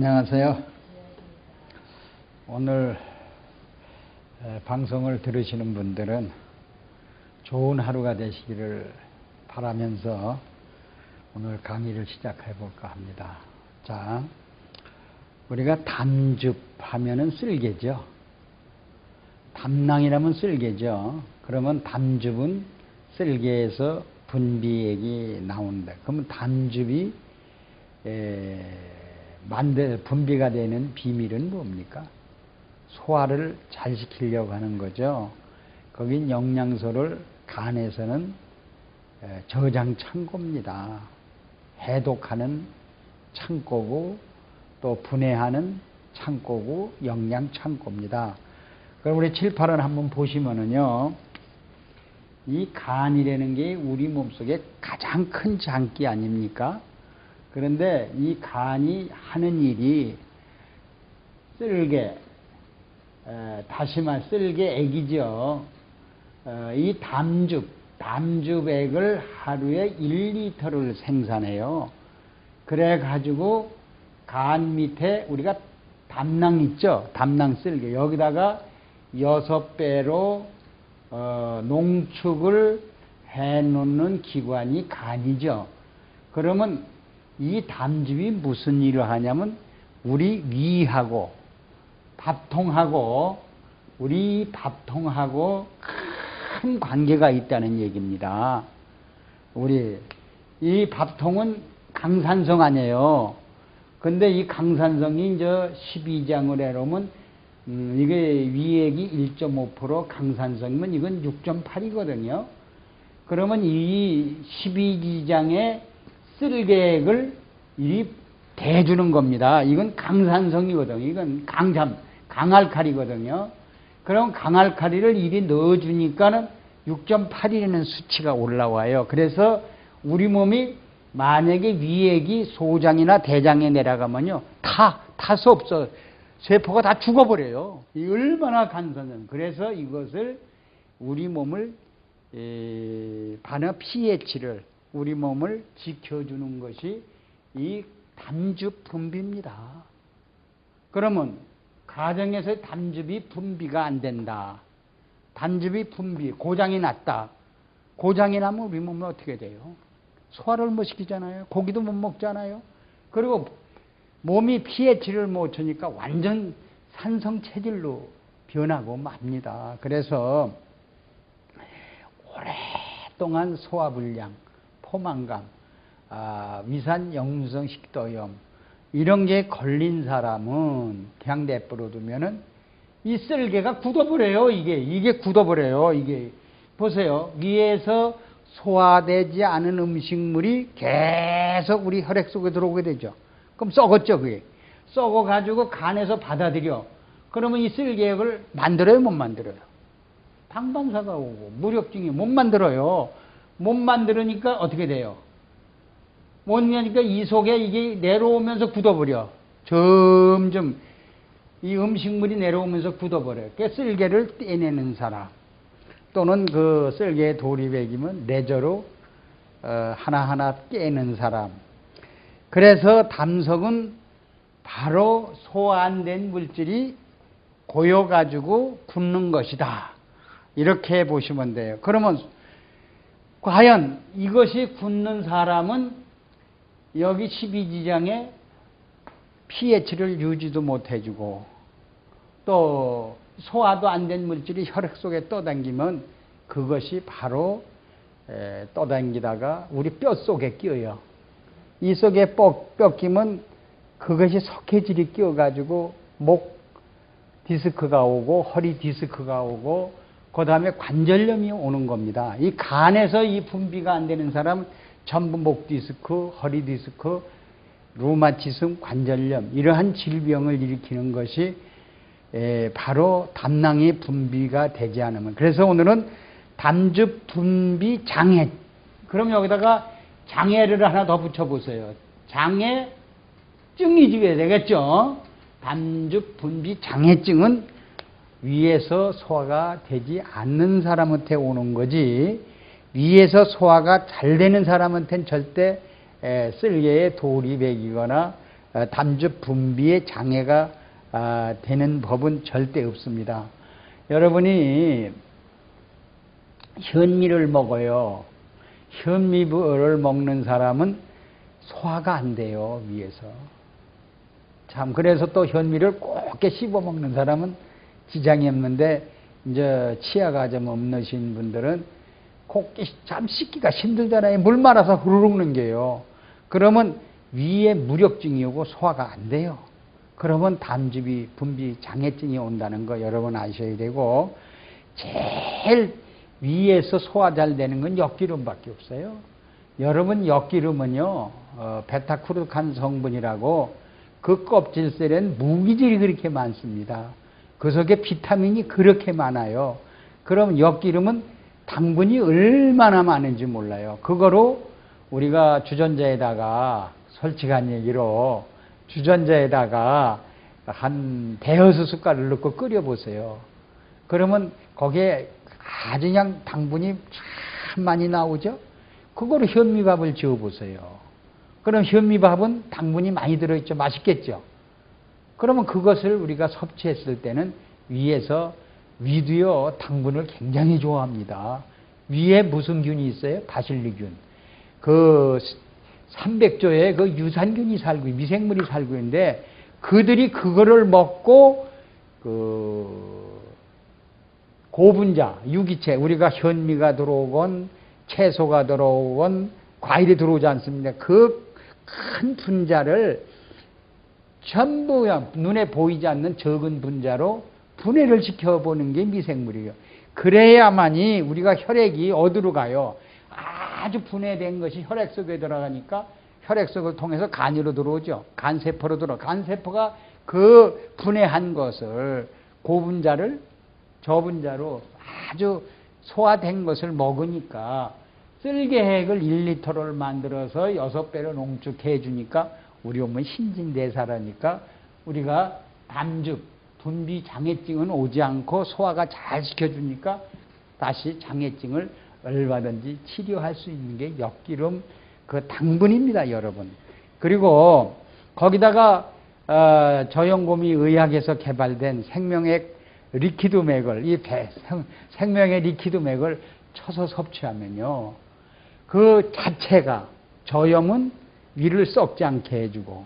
안녕하세요. 오늘 방송을 들으시는 분들은 좋은 하루가 되시기를 바라면서 오늘 강의를 시작해 볼까 합니다. 자, 우리가 담즙하면은 쓸개죠. 담낭이라면 쓸개죠. 그러면 담즙은 쓸개에서 분비액이 나온다. 그러면 담즙이 분비가 되는 비밀은 뭡니까? 소화를 잘 시키려고 하는 거죠. 거긴 영양소를 간에서는 저장 창고입니다. 해독하는 창고고 또 분해하는 창고고 영양 창고입니다. 그럼 우리 칠판을 한번 보시면은요, 이 간이라는 게 우리 몸속에 가장 큰 장기 아닙니까? 그런데 이 간이 하는 일이 쓸개, 다시마 쓸개액이죠. 이 담즙액을 하루에 1리터를 생산해요. 그래 가지고 간 밑에 우리가 담낭 있죠. 담낭 쓸개. 여기다가 6배로 농축을 해 놓는 기관이 간이죠. 그러면 이 담즙이 무슨 일을 하냐면 우리 위하고 밥통하고 우리 밥통하고 큰 관계가 있다는 얘기입니다. 우리 이 밥통은 강산성 아니에요. 근데 이 강산성이 이제 12장을 해놓으면 이게 위액이 1.5% 강산성이면 이건 6.8이거든요. 그러면 이 12지장의 쓸개액을 이 대주는 겁니다. 이건 강산성이거든요. 이건 강알칼리거든요. 그럼 강알칼리를 이리 넣어주니까는 6.8이라는 수치가 올라와요. 그래서 우리 몸이 만약에 위액이 소장이나 대장에 내려가면요, 타수 없어. 세포가 다 죽어버려요. 이 얼마나 간선은. 그래서 이것을 우리 몸을 반응 pH를 우리 몸을 지켜주는 것이 이 담즙 분비입니다. 그러면 가정에서 담즙이 분비가 안 된다. 담즙이 분비, 고장이 났다. 고장이 나면 우리 몸은 어떻게 돼요? 소화를 못 시키잖아요. 고기도 못 먹잖아요. 그리고 몸이 pH를 못 주니까 완전 산성 체질로 변하고 맙니다. 그래서 오랫동안 소화불량, 포만감, 위산 역류성 식도염 이런 게 걸린 사람은 그냥 내버려 두면은 이 쓸개가 굳어버려요. 이게 굳어버려요. 이게 보세요. 위에서 소화되지 않은 음식물이 계속 우리 혈액 속에 들어오게 되죠. 그럼 썩었죠. 그게 썩어가지고 간에서 받아들여. 그러면 이 쓸개액을 만들어요, 못 만들어요? 방방사가 오고 무력증이 못 만들어요. 못 만들으니까 어떻게 돼요? 못 내니까 이 속에 이게 내려오면서 굳어버려. 점점 이 음식물이 내려오면서 굳어버려요. 그 쓸개를 떼내는 사람 또는 그 쓸개에 돌입액이면 레저로 하나하나 깨는 사람. 그래서 담석은 바로 소화 안 된 물질이 고여가지고 굳는 것이다. 이렇게 보시면 돼요. 그러면 과연 이것이 굳는 사람은 여기 12지장에 pH를 유지도 못해주고 또 소화도 안 된 물질이 혈액 속에 떠다니면 그것이 바로 떠다니다가 우리 뼈 속에 끼어요. 이 속에 뼈 끼면 그것이 석회질이 끼어가지고 목 디스크가 오고 허리 디스크가 오고 그 다음에 관절염이 오는 겁니다. 이 간에서 이 분비가 안 되는 사람은 전부 목 디스크, 허리 디스크, 루마티즘, 관절염 이러한 질병을 일으키는 것이 바로 담낭이 분비가 되지 않으면. 그래서 오늘은 담즙 분비 장애. 그럼 여기다가 장애를 하나 더 붙여보세요. 장애증이 되겠죠. 담즙 분비 장애증은 위에서 소화가 되지 않는 사람한테 오는 거지 위에서 소화가 잘 되는 사람한테는 절대 쓸개에 돌이 배기거나 담즙 분비에 장애가 되는 법은 절대 없습니다. 여러분이 현미를 먹어요. 현미를 먹는 사람은 소화가 안 돼요, 위에서. 참, 그래서 또 현미를 곱게 씹어 먹는 사람은 지장이 없는데, 이제 치아가 좀 없으신 분들은 곱게 참 씹기가 힘들잖아요. 물 말아서 후루룩 넘겨요. 그러면 위에 무력증이 오고 소화가 안 돼요. 그러면 담즙이 분비 장애증이 온다는 거 여러분 아셔야 되고, 제일 위에서 소화 잘 되는 건 엿기름밖에 없어요. 여러분 엿기름은요, 베타크루칸 성분이라고 그 껍질살엔 무기질이 그렇게 많습니다. 그 속에 비타민이 그렇게 많아요. 그럼 엿기름은 당분이 얼마나 많은지 몰라요. 그거로 우리가 주전자에다가, 솔직한 얘기로 주전자에다가 한 대여섯 숟갈을 넣고 끓여보세요. 그러면 거기에 아주 그냥 당분이 참 많이 나오죠? 그거로 현미밥을 지어보세요. 그럼 현미밥은 당분이 많이 들어있죠? 맛있겠죠? 그러면 그것을 우리가 섭취했을 때는 위에서, 위도요, 당분을 굉장히 좋아합니다. 위에 무슨 균이 있어요? 바실리균. 그 300조의 그 유산균이 살고, 미생물이 살고 있는데, 그들이 그거를 먹고, 고분자, 유기체, 우리가 현미가 들어오건, 채소가 들어오건, 과일이 들어오지 않습니까? 그 큰 분자를 전부 눈에 보이지 않는 적은 분자로 분해를 시켜보는 게 미생물이에요. 그래야만이 우리가 혈액이 어디로 가요? 아주 분해된 것이 혈액 속에 들어가니까 혈액 속을 통해서 간으로 들어오죠. 간세포로 들어오죠. 간세포가 그 분해한 것을, 고분자를 저분자로 아주 소화된 것을 먹으니까 쓸개액을 1리터를 만들어서 6배로 농축해 주니까 우리 몸은 신진대사라니까 우리가 담즙, 분비 장애증은 오지 않고 소화가 잘 시켜주니까 다시 장애증을 얼마든지 치료할 수 있는 게 엿기름 그 당분입니다, 여러분. 그리고 거기다가 저염고미 의학에서 개발된 생명액 리퀴드맥을, 이 생명의 리퀴드맥을 쳐서 섭취하면요, 그 자체가, 저염은 위를 썩지 않게 해주고,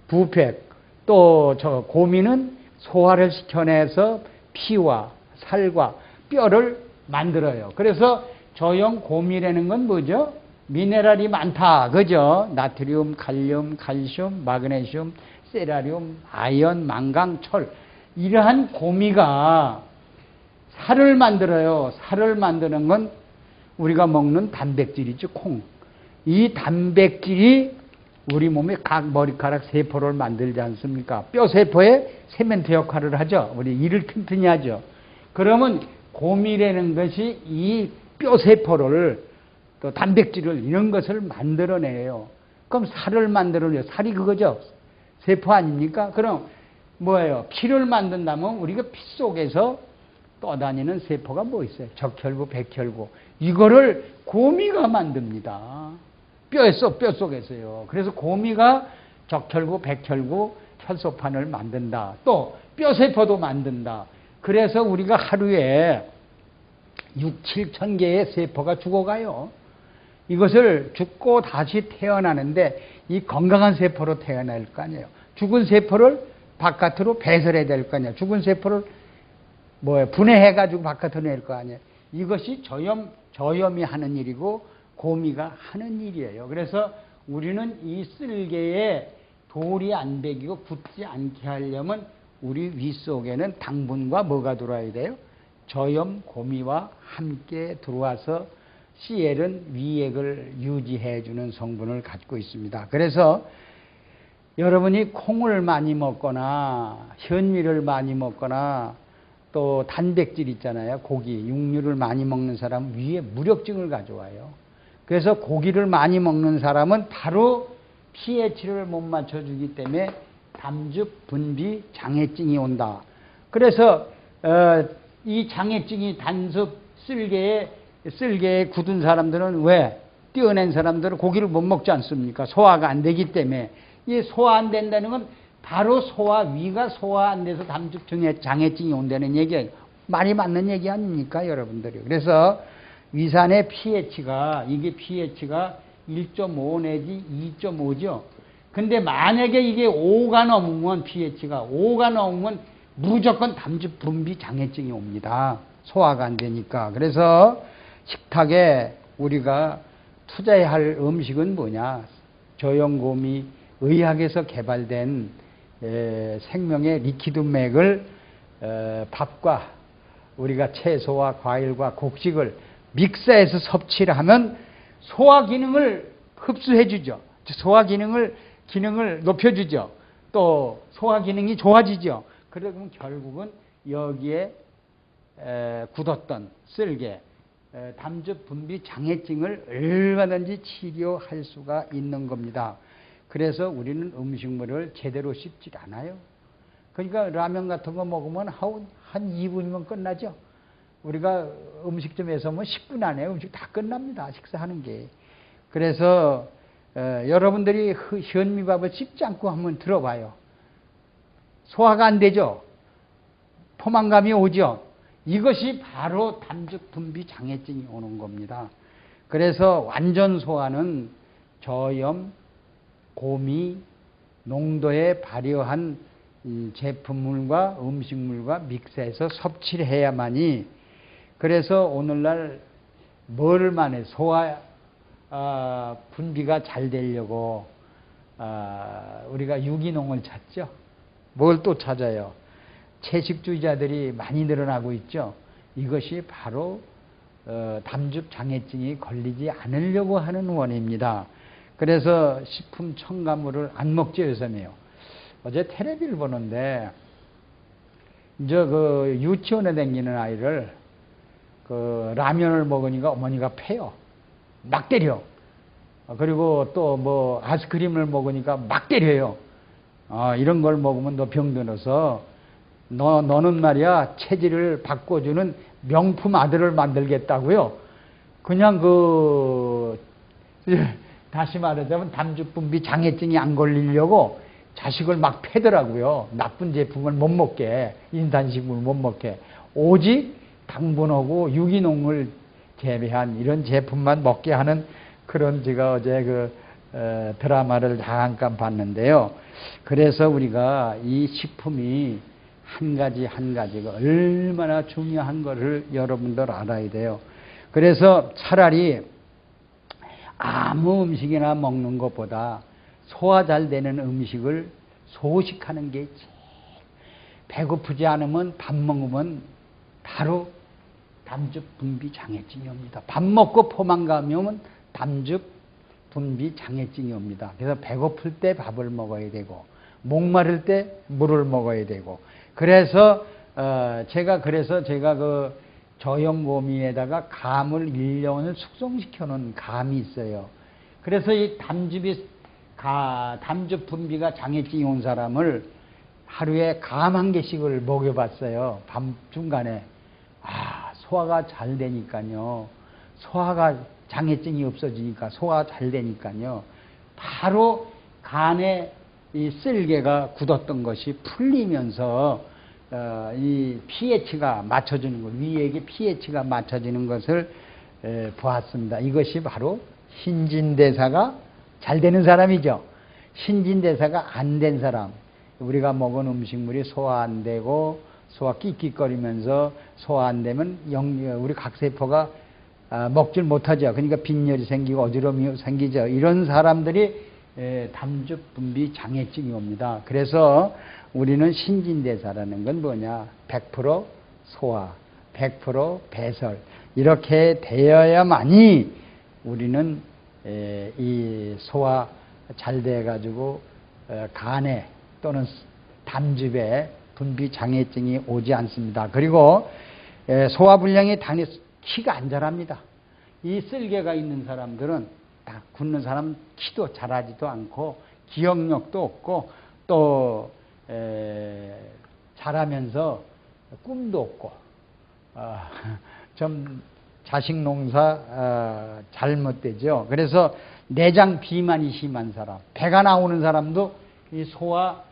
부팩, 또 저 고미는 소화를 시켜내서 피와 살과 뼈를 만들어요. 그래서 저염 고미라는 건 뭐죠? 미네랄이 많다, 그죠? 나트륨, 칼륨, 칼슘, 마그네슘, 세라륨, 아연, 망강, 철. 이러한 고미가 살을 만들어요. 살을 만드는 건 우리가 먹는 단백질이죠, 콩. 이 단백질이 우리 몸의 각 머리카락 세포를 만들지 않습니까? 뼈 세포에 세멘트 역할을 하죠. 우리 이를 튼튼히 하죠. 그러면 고미라는 것이 이 뼈 세포를, 또 단백질을, 이런 것을 만들어내요. 그럼 살을 만들어내요. 살이 그거죠. 세포 아닙니까? 그럼 뭐예요? 피를 만든다면 우리가 피 속에서 떠다니는 세포가 뭐 있어요? 적혈구, 백혈구. 이거를 고미가 만듭니다. 뼈 속에서요. 그래서 고미가 적혈구, 백혈구, 혈소판을 만든다. 또 뼈세포도 만든다. 그래서 우리가 하루에 6, 7천 개의 세포가 죽어가요. 이것을 죽고 다시 태어나는데 이 건강한 세포로 태어날 거 아니에요. 죽은 세포를 바깥으로 배설해야 될 거 아니에요. 죽은 세포를 분해해가지고 바깥으로 낼 거 아니에요. 이것이 저염이 하는 일이고 고미가 하는 일이에요. 그래서 우리는 이 쓸개에 돌이 안 배기고 굳지 않게 하려면 우리 위 속에는 당분과 뭐가 들어와야 돼요? 저염, 고미와 함께 들어와서 CL은 위액을 유지해주는 성분을 갖고 있습니다. 그래서 여러분이 콩을 많이 먹거나 현미를 많이 먹거나 또 단백질 있잖아요. 고기, 육류를 많이 먹는 사람은 위에 무력증을 가져와요. 그래서 고기를 많이 먹는 사람은 바로 pH를 못 맞춰주기 때문에 담즙 분비 장애증이 온다. 그래서 이 장애증이 단습 쓸개에 굳은 사람들은 왜? 떼어낸 사람들은 고기를 못 먹지 않습니까? 소화가 안 되기 때문에 이 소화 안 된다는 건 바로 위가 소화 안 돼서 담즙 장애증이 온다는 얘기예요. 말이 맞는 얘기 아닙니까, 여러분들이. 그래서 위산의 pH가 1.5 내지 2.5죠. 근데 만약에 이게 5가 넘으면 pH가 5가 넘으면 무조건 담즙 분비 장애증이 옵니다. 소화가 안 되니까. 그래서 식탁에 우리가 투자해야 할 음식은 뭐냐? 저염곰이 의학에서 개발된 생명의 리퀴드맥을 밥과 우리가 채소와 과일과 곡식을 믹서해서 섭취를 하면 소화 기능을 흡수해 주죠. 소화 기능을 높여주죠. 또 소화 기능이 좋아지죠. 그러면 결국은 여기에 굳었던 쓸개, 담즙 분비 장애증을 얼마든지 치료할 수가 있는 겁니다. 그래서 우리는 음식물을 제대로 씹지 않아요. 그러니까 라면 같은 거 먹으면 한 2분이면 끝나죠. 우리가 음식점에서 뭐 10분 안에 음식 다 끝납니다. 식사하는 게. 그래서 여러분들이 현미밥을 씹지 않고 한번 들어봐요. 소화가 안 되죠. 포만감이 오죠. 이것이 바로 담즙 분비 장애증이 오는 겁니다. 그래서 완전 소화는 저염, 고미, 농도에 발효한 제품물과 음식물과 믹스해서 섭취를 해야만이. 그래서 오늘날 뭐를 말해 소화 분비가 잘 되려고 우리가 유기농을 찾죠. 뭘 또 찾아요? 채식주의자들이 많이 늘어나고 있죠. 이것이 바로 담즙 장애증이 걸리지 않으려고 하는 원인입니다. 그래서 식품 첨가물을 안 먹죠, 요즘에요. 어제 텔레비를 보는데 이제 그 유치원에 다니는 아이를 그 라면을 먹으니까 어머니가 패요. 막 때려. 그리고 또 뭐 아이스크림을 먹으니까 막 때려요. 이런 걸 먹으면 너 병들어서 너는 말이야 체질을 바꿔주는 명품 아들을 만들겠다고요. 그냥 다시 말하자면 담즙 분비 장애증이 안 걸리려고 자식을 막 패더라고요. 나쁜 제품을 못 먹게, 인산식물을 못 먹게. 오직 당분하고 유기농을 재배한 이런 제품만 먹게 하는 그런 제가 어제 드라마를 잠깐 봤는데요. 그래서 우리가 이 식품이 한 가지 한 가지가 얼마나 중요한 것을 여러분들 알아야 돼요. 그래서 차라리 아무 음식이나 먹는 것보다 소화 잘 되는 음식을 소식하는 게 제일. 배고프지 않으면 밥 먹으면 바로 담즙 분비 장애증이 옵니다. 밥 먹고 포만감이 오면 담즙 분비 장애증이 옵니다. 그래서 배고플 때 밥을 먹어야 되고 목마를 때 물을 먹어야 되고. 그래서 제가 그 저염고미에다가 감을 1년을 숙성시켜 놓은 감이 있어요. 그래서 이 담즙 분비가 장애증이 온 사람을 하루에 감 1개씩을 먹여봤어요. 밤 중간에. 소화가 잘 되니까요. 소화가 장애증이 없어지니까 소화가 잘 되니까요. 바로 간에 이 쓸개가 굳었던 것이 풀리면서 이 pH가 맞춰지는 것, 위액의 pH가 맞춰지는 것을 보았습니다. 이것이 바로 신진대사가 잘 되는 사람이죠. 신진대사가 안 된 사람, 우리가 먹은 음식물이 소화 안 되고 소화 끽끽거리면서 소화 안 되면 우리 각세포가 먹질 못하죠. 그러니까 빈혈이 생기고 어지러움이 생기죠. 이런 사람들이 담즙 분비 장애증이 옵니다. 그래서 우리는 신진대사라는 건 뭐냐? 100% 소화, 100% 배설, 이렇게 되어야만이 우리는 이 소화 잘 돼가지고 간에 또는 담즙에 분비 장애증이 오지 않습니다. 그리고 소화불량이 당연히 키가 안 자랍니다. 이 쓸개가 있는 사람들은 다 굳는 사람 키도 자라지도 않고 기억력도 없고 또 자라면서 꿈도 없고 좀 자식 농사 잘못되죠. 그래서 내장 비만이 심한 사람, 배가 나오는 사람도 이 소화가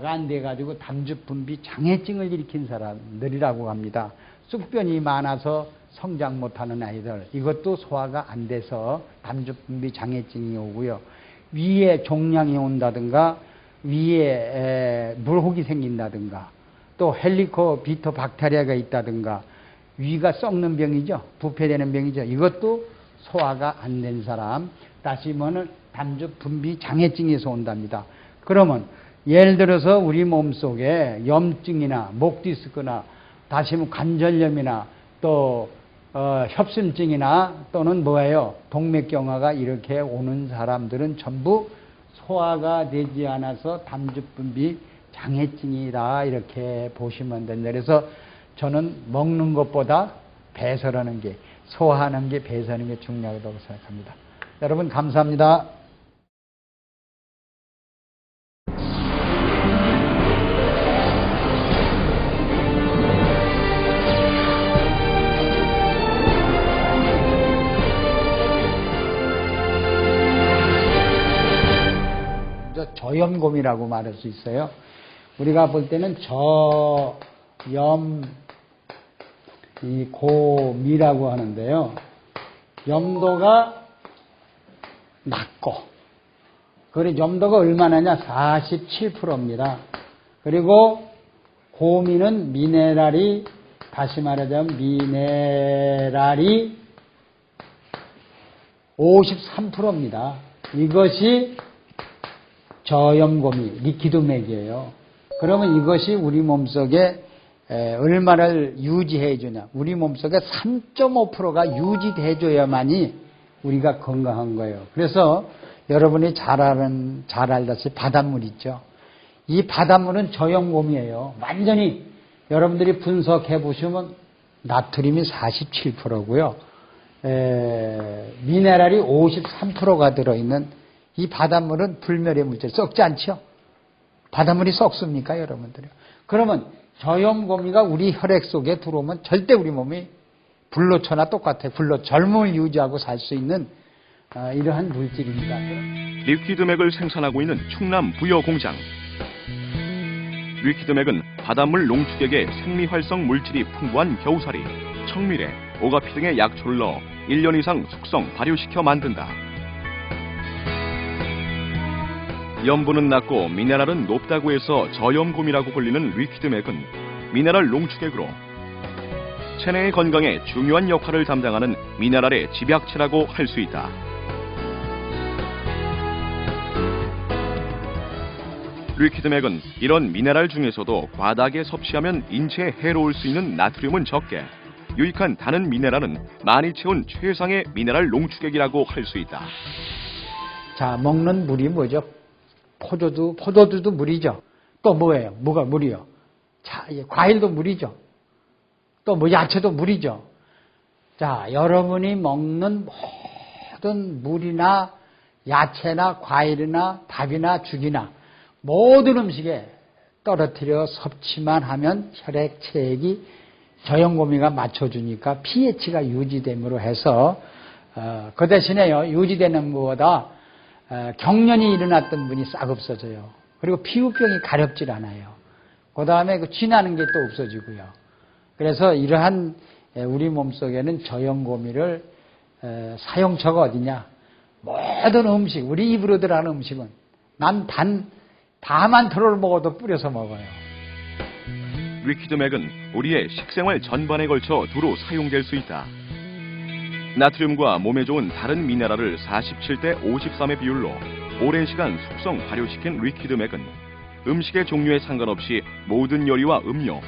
안 돼가지고 담즙 분비 장애증을 일으킨 사람들이라고 합니다. 쑥변이 많아서 성장 못하는 아이들, 이것도 소화가 안 돼서 담즙 분비 장애증이 오고요. 위에 종양이 온다든가 위에 물혹이 생긴다든가 또 헬리코비터 박테리아가 있다든가 위가 썩는 병이죠. 부패되는 병이죠. 이것도 소화가 안 된 사람, 다시 말하면 담즙 분비 장애증에서 온답니다. 그러면 예를 들어서 우리 몸속에 염증이나 목 디스크나 다시 말하면 관절염이나 또 협심증이나 또는 뭐예요? 동맥경화가 이렇게 오는 사람들은 전부 소화가 되지 않아서 담즙 분비 장애증이다, 이렇게 보시면 된다. 그래서 저는 먹는 것보다 배설하는 게, 소화하는 게, 배설하는 게 중요하다고 생각합니다. 여러분 감사합니다. 저염곰이라고 말할 수 있어요. 우리가 볼 때는 이 곰이라고 하는데요. 염도가 낮고, 그리고 염도가 얼마나냐? 47%입니다. 그리고 곰이는 미네랄이, 다시 말하자면 미네랄이 53%입니다. 이것이 저염곰이 리퀴드맥이에요. 그러면 이것이 우리 몸속에 얼마를 유지해 주냐? 우리 몸속에 3.5%가 유지돼 줘야만이 우리가 건강한 거예요. 그래서 여러분이 잘 알다시피 바닷물 있죠. 이 바닷물은 저염곰이에요. 완전히 여러분들이 분석해 보시면 나트륨이 47%고요. 미네랄이 53%가 들어있는 이 바닷물은 불멸의 물질, 썩지 않죠? 바닷물이 썩습니까, 여러분들요? 그러면 저염곰이가 우리 혈액 속에 들어오면 절대 우리 몸이 불로초나 똑같아요. 젊음을 유지하고 살 수 있는 이러한 물질입니다. 리퀴드맥을 생산하고 있는 충남 부여공장. 리퀴드맥은 바닷물 농축액에 생리활성 물질이 풍부한 겨우살이, 청미래, 오가피 등의 약초를 넣어 1년 이상 숙성, 발효시켜 만든다. 염분은 낮고 미네랄은 높다고 해서 저염곰이라고 불리는 리퀴드맥은 미네랄 농축액으로 체내의 건강에 중요한 역할을 담당하는 미네랄의 집약체라고 할 수 있다. 리퀴드맥은 이런 미네랄 중에서도 과다하게 섭취하면 인체에 해로울 수 있는 나트륨은 적게, 유익한 다른 미네랄은 많이 채운 최상의 미네랄 농축액이라고 할 수 있다. 자, 먹는 물이 뭐죠? 포도주도 물이죠. 또 뭐예요? 뭐가 물이요? 자, 과일도 물이죠. 또 뭐 야채도 물이죠. 자, 여러분이 먹는 모든 물이나 야채나 과일이나 밥이나 죽이나 모든 음식에 떨어뜨려 섭취만 하면 혈액 체액이 저염곰이가 맞춰주니까 pH가 유지됨으로 해서 그 대신에요, 유지되는 것보다 경련이 일어났던 분이 싹 없어져요. 그리고 피부병이 가렵질 않아요. 그 다음에 쥐나는 게 또 없어지고요. 그래서 이러한 우리 몸속에는 저염곰이를 사용처가 어디냐? 모든 음식, 우리 입으로 들어가는 음식은 난 다만 들어를 먹어도 뿌려서 먹어요. 리퀴드맥은 우리의 식생활 전반에 걸쳐 두루 사용될 수 있다. 나트륨과 몸에 좋은 다른 미네랄을 47대 53의 비율로 오랜 시간 숙성 발효시킨 리퀴드맥은 음식의 종류에 상관없이 모든 요리와 음료,